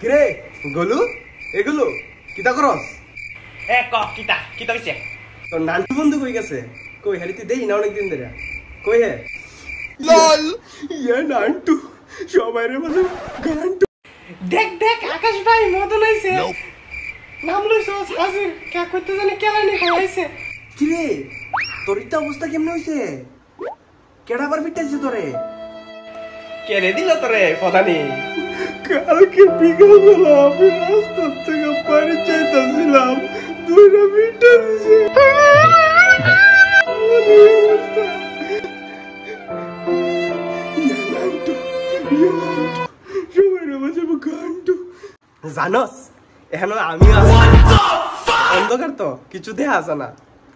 কিরে গলু এগুলো কিতা করস? এ ক কিতা কিতা হইছে? তোর নান্টু বন্ধু কই গেছে? কই হেরিতে দেই না অনেক দিন ধরে। কই হে? লল ইয়া নান্টু সবাই রে বলে গান্টু। দেখ দেখ আকাশ ভাই মদন হইছে। নাম লইছো হাজির কে কইতে জানি কেলানি খাইছে। কিরে তোর ইটা অবস্থা কেমনে হইছে? কেডা বার ফিটাইছে তোরে? কে রে দিল তোরে পদানি? কালকে বিকালবেলা আমি রাস্তা থেকে বাড়ি যাইতেছিলাম, দুইটা ফিটা দিছে। জানস এখন আমি অন্ধকার তো কিছু দেখা আছে না,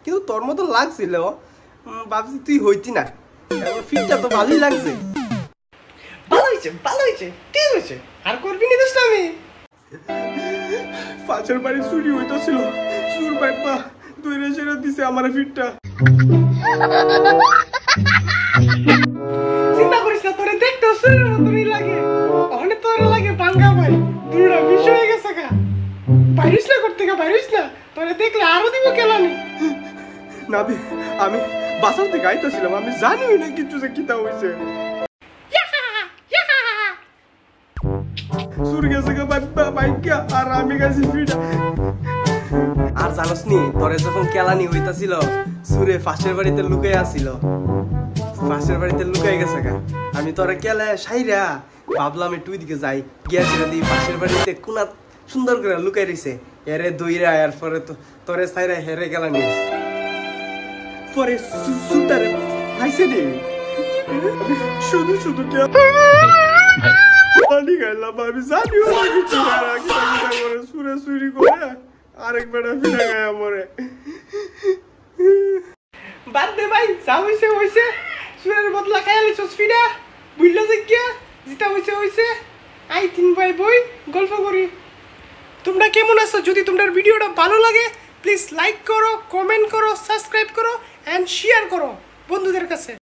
কিন্তু তোর মতো লাগছিল ভাবছি তুই হইতি না। ফিটটা তো ভালোই লাগছে। ভালো হইছে ঠিক হইছে। আর করবি না দোস্ত আমি? পাশের বাড়ি চুরি হইতেছিল, চুর বাইপা দইরা সেরা দিছে আমার ফিটটা। চিন্তা করিস না, তোরে দেখতে সুরের মতনই লাগে। ওখানে তোর লাগে ভাঙ্গা ভাই দুইটা বিষয় হয়ে গেছে গা। বাইরিস না করতে গা, বাইরিস না, তোরে দেখলে আরো দিব কেলানি। না বে আমি বাসার থেকে আইতেছিলাম, আমি জানিও না কিছু যে কিতা হইছে। চুর গেছে গা বাইকা আর আমি গেছি ফিটা। আর জানোস নি তোরে যখন কেলানি হইতাছিল সুরে পাশের বাড়িতে লুকাই আসিল, পাশের বাড়িতে লুকাই গেছে গা। আমি তোরে কেলে সাইরা ভাবলাম একটু দিকে যাই, গিয়েছিল দি পাশের বাড়িতে কোনা সুন্দর করে লুকাই রইছে। এরে দইরা আর পরে তো তোরে সাইরা হেরে কেলানি পরে সুতারে হাইছে রে। শুধু শুধু কে পানি খাইলাম, আমি জানিও না কিছু করে সুরে চুরি করে আরেক বেটা ফিটা গায়ে মরে। বাদ দে ভাই, যা হইছে হইছে। সুরের বদলা খাইয়া লিছস ফিডা, বুঝলো যে কি যেটা হইছে হইছে। আই তিন ভাই বই গল্প করি। তোমরা কেমন আছো? যদি তোমাদের ভিডিওটা ভালো লাগে প্লিজ লাইক করো, কমেন্ট করো, সাবস্ক্রাইব করো এন্ড শেয়ার করো বন্ধুদের কাছে।